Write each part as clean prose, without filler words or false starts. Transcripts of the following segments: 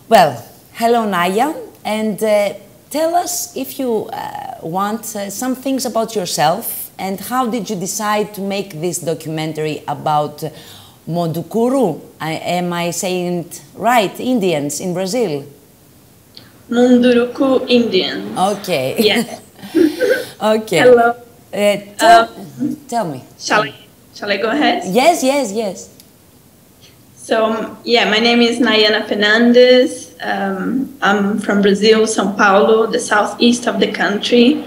Well, hello Naya, and tell us if you want some things about yourself and how did you decide to make this documentary about Mundukuru? Am I saying it right? Indians in Brazil? Munduruku Indians. Okay. Yes. Okay. Hello. Tell me. Shall I go ahead? Yes, yes, yes. So, yeah, my name is Υφαίνοντας. I'm from Brazil, São Paulo, the southeast of the country.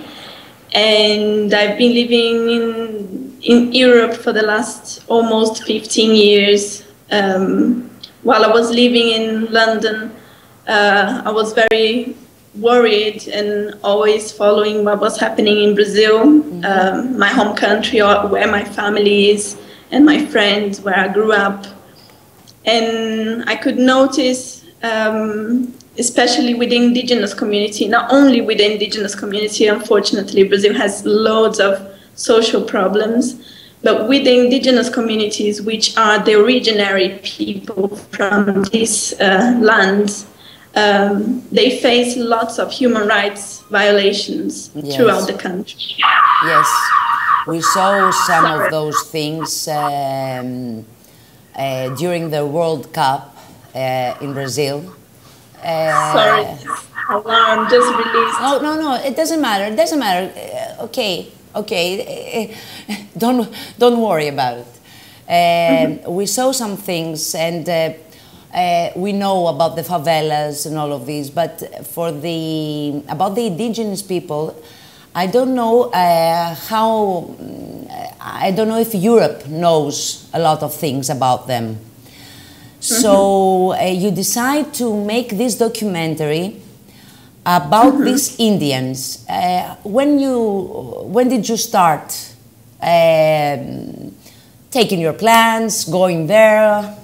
And I've been living in Europe for the last almost 15 years. While I was living in London, I was very worried and always following what was happening in Brazil, my home country, or where my family is, and my friends, where I grew up. And I could notice, especially with the indigenous community, not only with the indigenous community, unfortunately, Brazil has loads of social problems, but with the indigenous communities, which are the originary people from these lands, they face lots of human rights violations throughout the country. Yes, we saw some of those things during the World Cup in Brazil. Sorry, alarm just released. Oh, no, it doesn't matter. It doesn't matter. Okay. Don't worry about it. We saw some things, and we know about the favelas and all of these. But about the indigenous people, I don't know how. I don't know if Europe knows a lot of things about them. So you decide to make this documentary about these Indians. When did you start taking your plans, going there,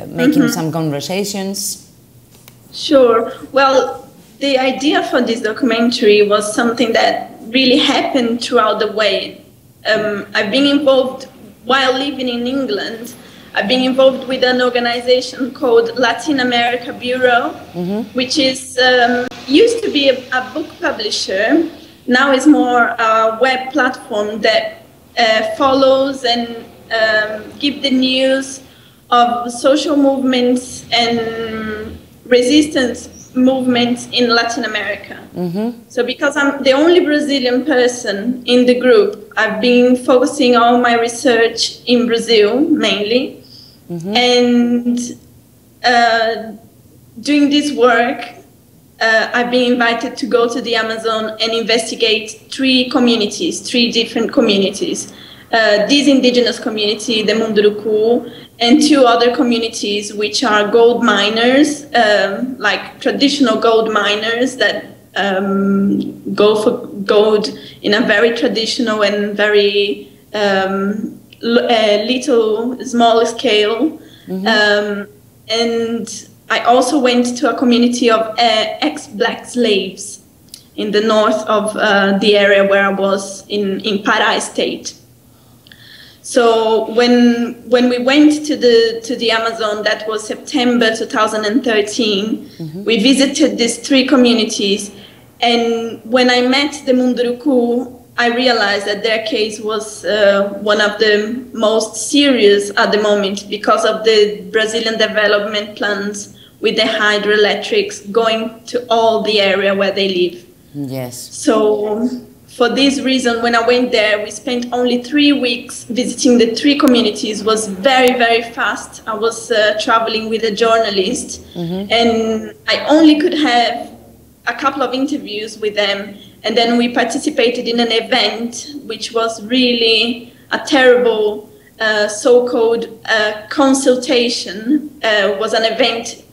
making some conversations? Sure. Well, the idea for this documentary was something that really happened throughout the way. I've been involved while living in England. I've been involved with an organization called Latin America Bureau, which is used to be a book publisher. Now is more a web platform that follows and gives the news of social movements and resistance movements in Latin America. So because I'm the only Brazilian person in the group, I've been focusing all my research in Brazil mainly. And doing this work, I've been invited to go to the Amazon and investigate three different communities. This indigenous community, the Munduruku, and two other communities which are gold miners, like traditional gold miners that go for gold in a very traditional and very small scale. And I also went to a community of ex-black slaves in the north of the area where I was in Pará state. So when we went to the Amazon, that was September 2013, we visited these three communities, and when I met the Munduruku, I realized that their case was one of the most serious at the moment because of the Brazilian development plans with the hydroelectrics going to all the area where they live. Yes. So for this reason, when I went there, we spent only 3 weeks visiting the three communities. It was very, very fast. I was traveling with a journalist, and I only could have a couple of interviews with them. And then we participated in an event, which was really a terrible so-called consultation. Was an event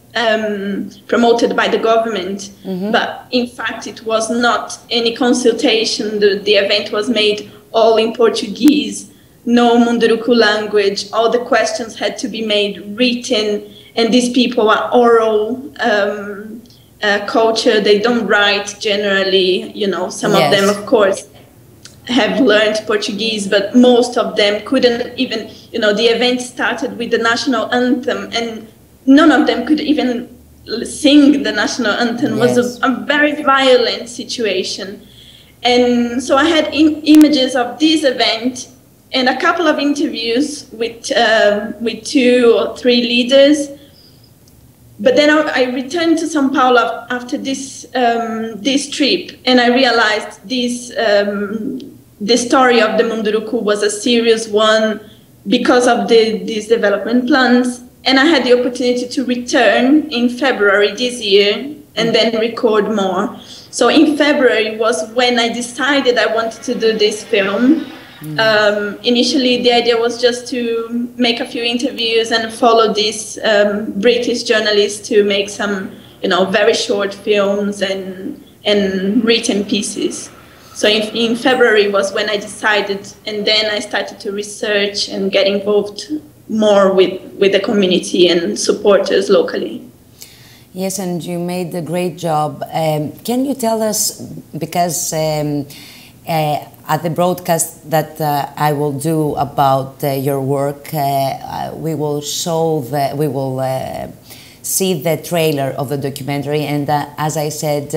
promoted by the government, but in fact it was not any consultation. The event was made all in Portuguese, no Munduruku language. All the questions had to be made written, and these people are oral culture. They don't write generally, you know. Some of them, of course, have learned Portuguese, but most of them couldn't even, you know, the event started with the national anthem, and none of them could even sing the national anthem was a very violent situation. And so I had images of this event and a couple of interviews with 2 or 3 leaders. But then I returned to São Paulo after this trip, and I realized the story of the Munduruku was a serious one because of these development plans. And I had the opportunity to return in February this year and then record more. So in February was when I decided I wanted to do this film. Initially, the idea was just to make a few interviews and follow this British journalist to make some, very short films and written pieces. So in February was when I decided, and then I started to research and get involved more with the community and supporters locally. Yes, and you made a great job. Can you tell us, because at the broadcast that I will do about your work, we will see the trailer of the documentary, and as I said,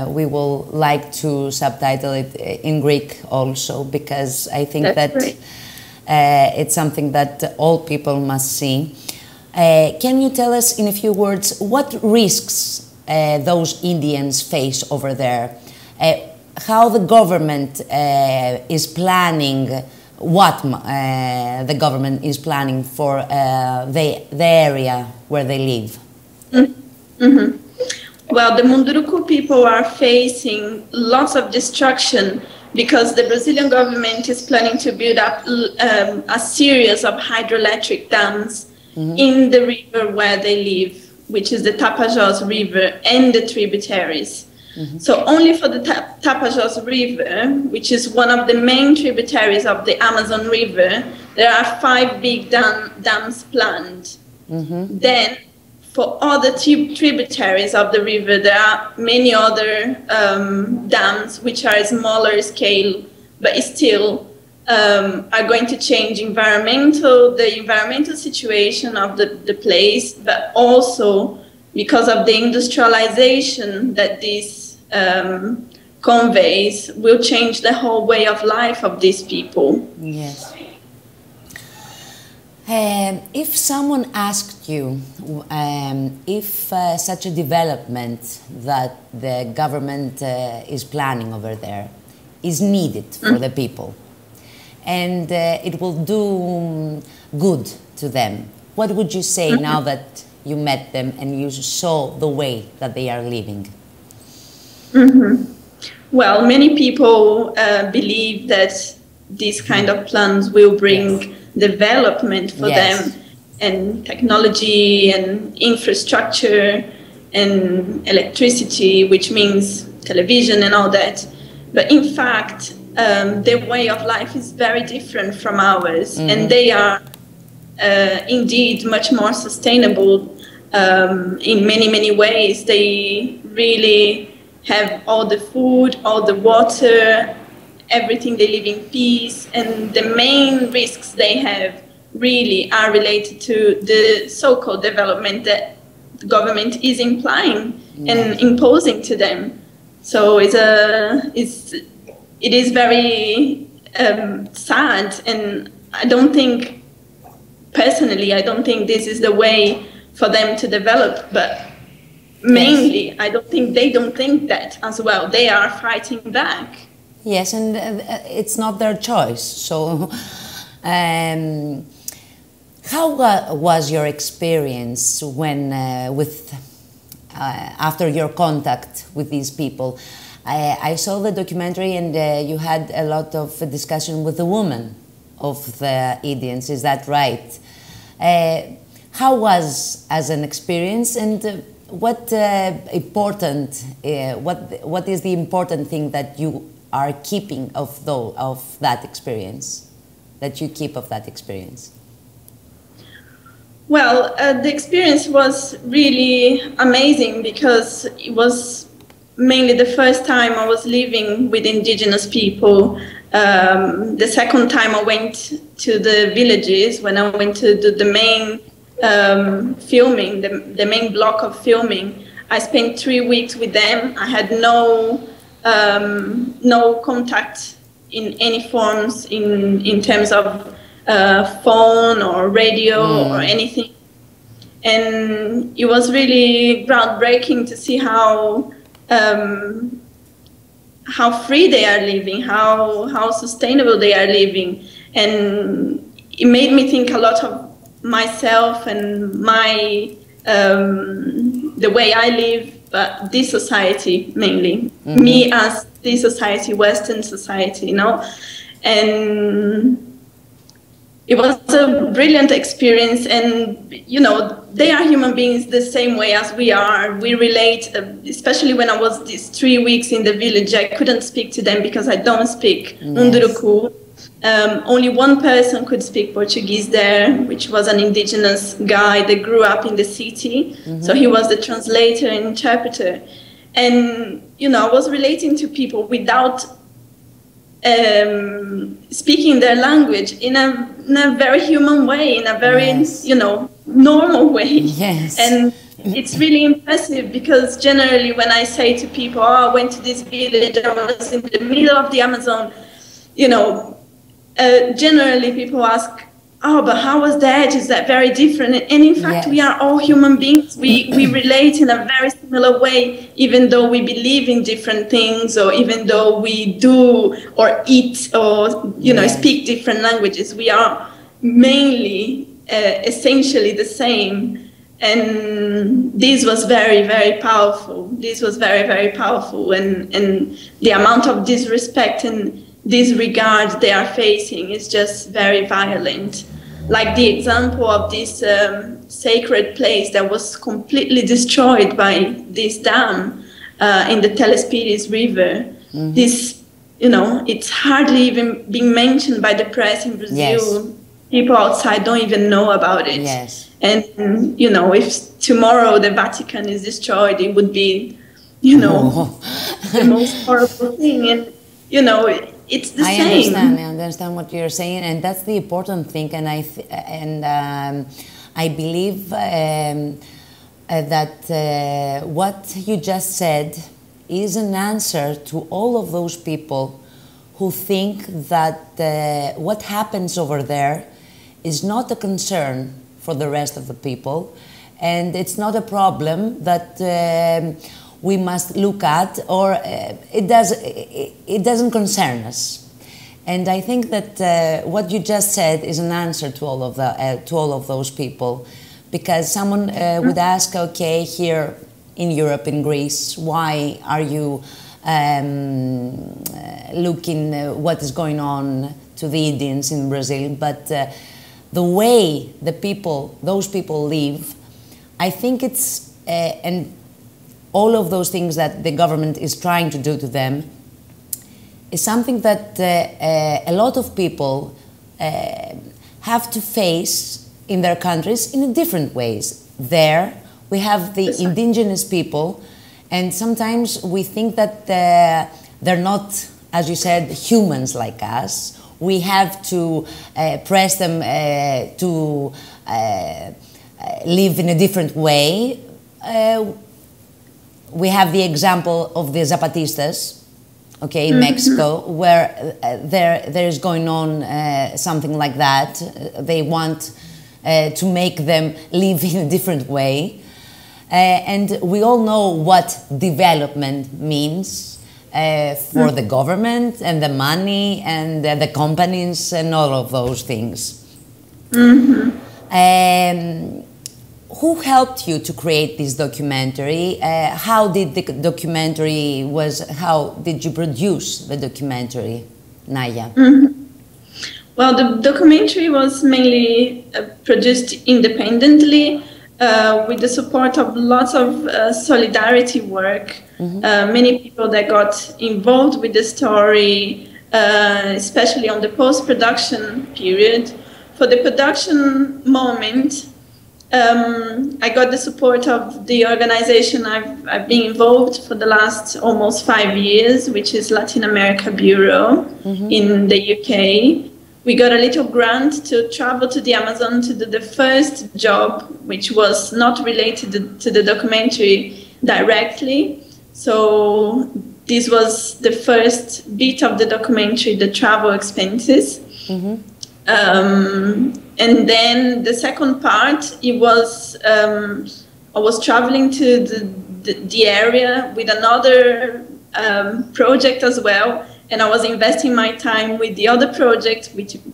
we will like to subtitle it in Greek also, because I think it's something that all people must see. Can you tell us in a few words what risks those Indians face over there? How the government is planning, what the government is planning for the area where they live? Well, the Munduruku people are facing lots of destruction because the Brazilian government is planning to build up a series of hydroelectric dams in the river where they live, which is the Tapajós River and the tributaries. So only for the Tapajós River, which is one of the main tributaries of the Amazon River, there are 5 big dams planned. Then for other tributaries of the river, there are many other dams which are smaller scale, but still are going to change the environmental situation of the place, but also because of the industrialization that this conveys will change the whole way of life of these people. Yes. If someone asked you if such a development that the government is planning over there is needed for the people and it will do good to them, what would you say now that you met them and you saw the way that they are living? Well, many people believe that these kind of plans will bring development for them, and technology and infrastructure and electricity, which means television and all that. But in fact, their way of life is very different from ours, and they are indeed much more sustainable in many, many ways. They really have all the food, all the water, everything. They live in peace, and the main risks they have really are related to the so-called development that the government is implying and imposing to them. So it is very sad, and I don't think, personally, I don't think this is the way for them to develop, but mainly I don't think they don't think that as well. They are fighting back. Yes, and it's not their choice. So how was your experience when after your contact with these people? I saw the documentary, and you had a lot of discussion with the woman of the Indians. Is that right? How was as an experience, and what what is the important thing that you are keeping of that experience, that you keep of that experience? Well, the experience was really amazing because it was mainly the first time I was living with indigenous people. The second time I went to the villages, when I went to the main filming, the main block of filming. I spent 3 weeks with them. I had no contact in any forms in terms of phone or radio or anything. And it was really groundbreaking to see how free they are living, how sustainable they are living. And it made me think a lot of myself and my the way I live, but this society mainly, me as this society, Western society, you know. And it was a brilliant experience, and you know, they are human beings the same way as we are. We relate, especially when I was these 3 weeks in the village. I couldn't speak to them because I don't speak Munduruku. Only one person could speak Portuguese there, which was an indigenous guy that grew up in the city. So he was the translator and interpreter. And, you know, I was relating to people without speaking their language in a very human way, in a very, you know, normal way. Yes. And it's really impressive because generally when I say to people, oh, I went to this village, I was in the middle of the Amazon, you know, generally people ask, oh, but how was that? Is that very different? And in fact, we are all human beings. We relate in a very similar way, even though we believe in different things, or even though we do or eat or, you know, speak different languages. We are mainly, essentially the same. And this was very, very powerful. This was very, very powerful. And the amount of disrespect and disregard they are facing is just very violent. Like the example of this sacred place that was completely destroyed by this dam in the Telespires River. This, you know, it's hardly even being mentioned by the press in Brazil. People outside don't even know about it. And, you know, if tomorrow the Vatican is destroyed, it would be, you know, the most horrible thing. And, you know, it's the same. I understand what you're saying, and that's the important thing. And I believe that what you just said is an answer to all of those people who think that what happens over there is not a concern for the rest of the people, and it's not a problem that we must look at, or it doesn't concern us. And I think that what you just said is an answer to all of those people, because someone would ask, okay, here in Europe, in Greece, why are you looking what is going on to the Indians in Brazil? But the way those people live, I think it's and all of those things that the government is trying to do to them is something that a lot of people have to face in their countries in different ways. There we have the indigenous people, and sometimes we think that they're not, as you said, humans like us. We have to press them to live in a different way. We have the example of the Zapatistas, okay, in Mexico, where there is going on something like that. They want to make them live in a different way. And we all know what development means for the government and the money and the companies and all of those things. Who helped you to create this documentary? How did the documentary how did you produce the documentary, Naya? Well, the documentary was mainly produced independently with the support of lots of solidarity work. Many people that got involved with the story, especially on the post-production period. For the production moment, I got the support of the organization I've been involved for the last almost 5 years, which is Latin America Bureau in the UK. we got a little grant to travel to the Amazon to do the first job, which was not related to the documentary directly. So this was the first bit of the documentary, the travel expenses. And then the second part, it was I was traveling to the area with another project as well, and I was investing my time with the other project,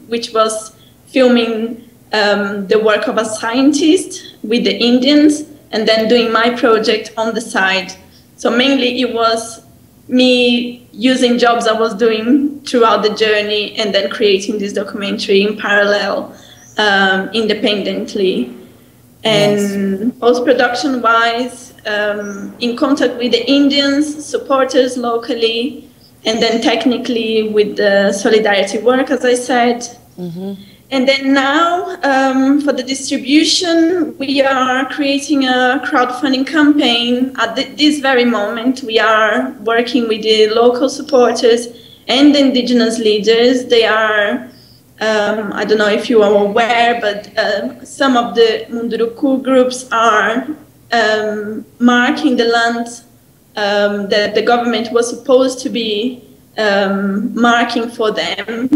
which was filming the work of a scientist with the Indians, and then doing my project on the side. So mainly it was me using jobs I was doing throughout the journey and then creating this documentary in parallel, independently. And post-production wise, in contact with the Indians, supporters locally, and then technically with the solidarity work, as I said. And then now, for the distribution, we are creating a crowdfunding campaign. At this very moment, we are working with the local supporters and the indigenous leaders. They are, I don't know if you are aware, but some of the Munduruku groups are marking the land that the government was supposed to be marking for them.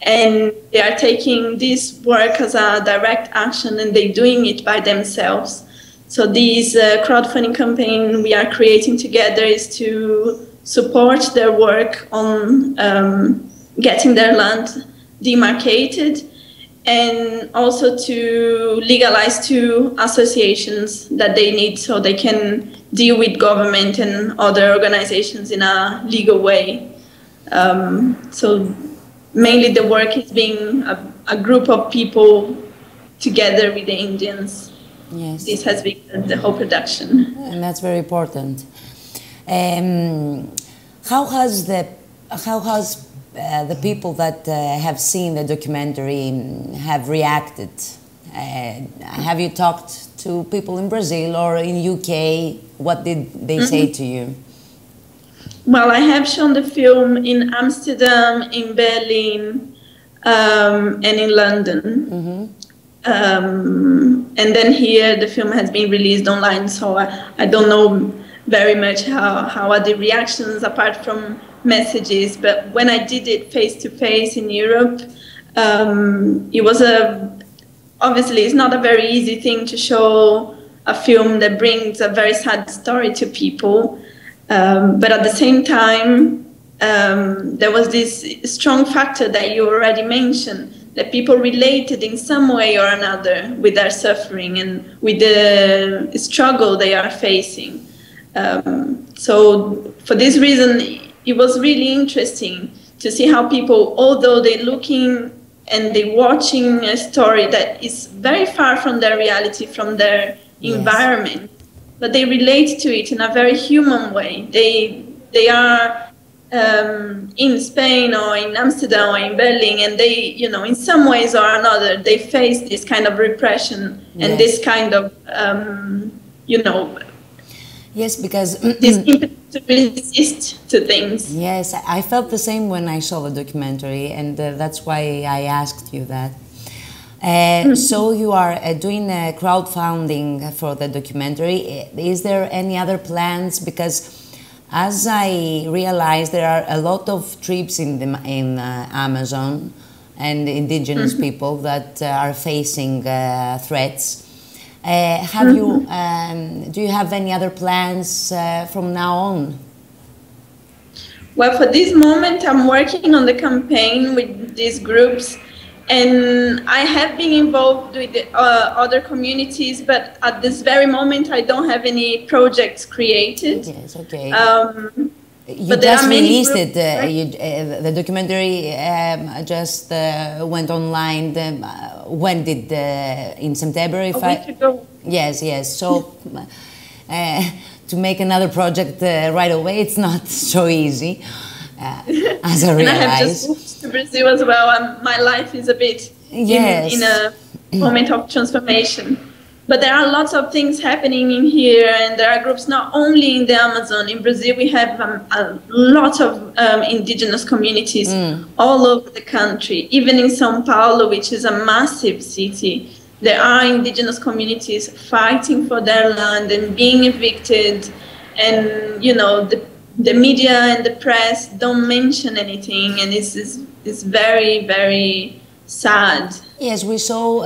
And they are taking this work as a direct action, and they're doing it by themselves. So this crowdfunding campaign we are creating together is to support their work on getting their land demarcated, and also to legalize 2 associations that they need so they can deal with government and other organizations in a legal way. So mainly the work is being a group of people together with the Indians. Yes. This has been the whole production. And that's very important. How has the people that have seen the documentary have reacted? Have you talked to people in Brazil or in UK? What did they say to you? Well, I have shown the film in Amsterdam, in Berlin, and in London. And then here the film has been released online, so I don't know very much how are the reactions apart from messages. But when I did it face-to-face in Europe, it was obviously it's not a very easy thing to show a film that brings a very sad story to people. But at the same time, there was this strong factor that you already mentioned, that people related in some way or another with their suffering and with the struggle they are facing. So for this reason, it was really interesting to see how people, although they're looking and they're watching a story that is very far from their reality, from their environment, but they relate to it in a very human way. They are in Spain or in Amsterdam or in Berlin, and they, you know, in some ways or another, they face this kind of repression and this kind of, you know, yes, because this impetus to resist to things. Yes, I felt the same when I saw the documentary, and that's why I asked you that. So you are doing crowdfunding for the documentary. Is there any other plans? Because as I realized, there are a lot of tribes in Amazon and indigenous people that are facing threats. Have you? Do you have any other plans from now on? Well, for this moment, I'm working on the campaign with these groups. And I have been involved with other communities, but at this very moment, I don't have any projects created. Yes, okay. You but just released it. The documentary just went online. When did in September? A week ago. Yes, yes. So to make another project right away, it's not so easy. As I realize. And I have just moved to Brazil as well, and my life is a bit in a moment of transformation. But there are lots of things happening in here, and there are groups not only in the Amazon. In Brazil, we have a lot of indigenous communities all over the country. Even in São Paulo, which is a massive city, there are indigenous communities fighting for their land and being evicted. And, you know, the media and the press don't mention anything, and it's very, very sad. Yes, we saw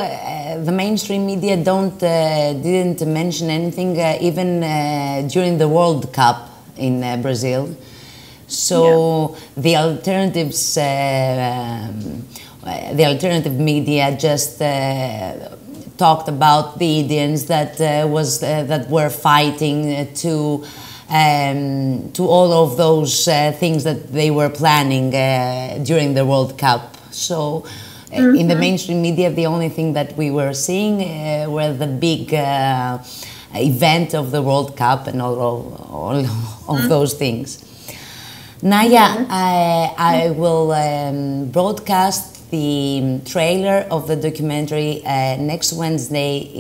the mainstream media didn't mention anything even during the World Cup in Brazil. So the alternatives, the alternative media just talked about the Indians that that were fighting to all of those things that they were planning during the World Cup. So. In the mainstream media, the only thing that we were seeing were the big event of the World Cup and all of those things. Naya, I will broadcast the trailer of the documentary next Wednesday,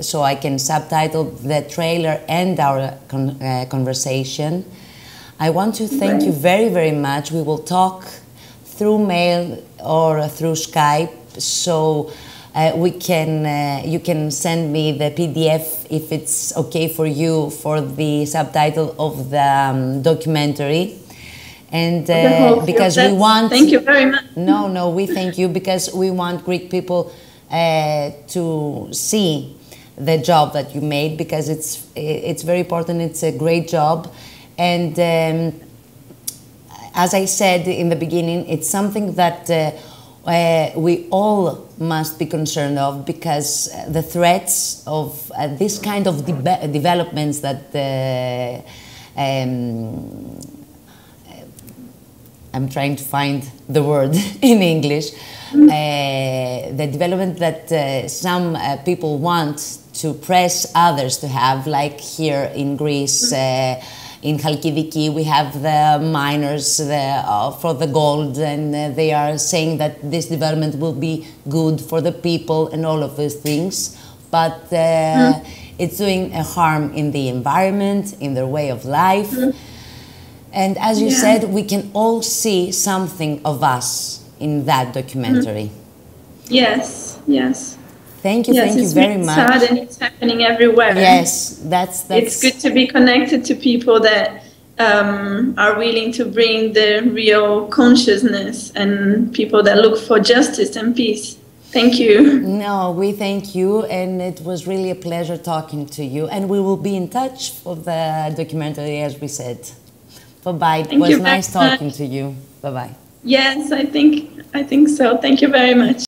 so I can subtitle the trailer and our conversation. I want to thank you very, very much. We will talk through mail or through Skype, so you can send me the PDF if it's okay for you for the subtitle of the documentary. And because we want... Thank you very much. No, we thank you because we want Greek people to see the job that you made, because it's very important. It's a great job. And as I said in the beginning, it's something that we all must be concerned of, because the threats of this kind of developments that I'm trying to find the word in English, the development that some people want to press others to have, like here in Greece, in Chalkidiki, we have the miners for the gold, and they are saying that this development will be good for the people and all of those things. But it's doing a harm in the environment, in their way of life. And as you said, we can all see something of us in that documentary. Yes, yes. Thank you, thank you very much. It's sad and it's happening everywhere. Yes, that's... It's good to be connected to people that are willing to bring the real consciousness, and people that look for justice and peace. Thank you. No, we thank you, and it was really a pleasure talking to you. And we will be in touch for the documentary, as we said. Bye-bye. It was nice talking to you. Bye-bye. Yes, I think so. Thank you very much.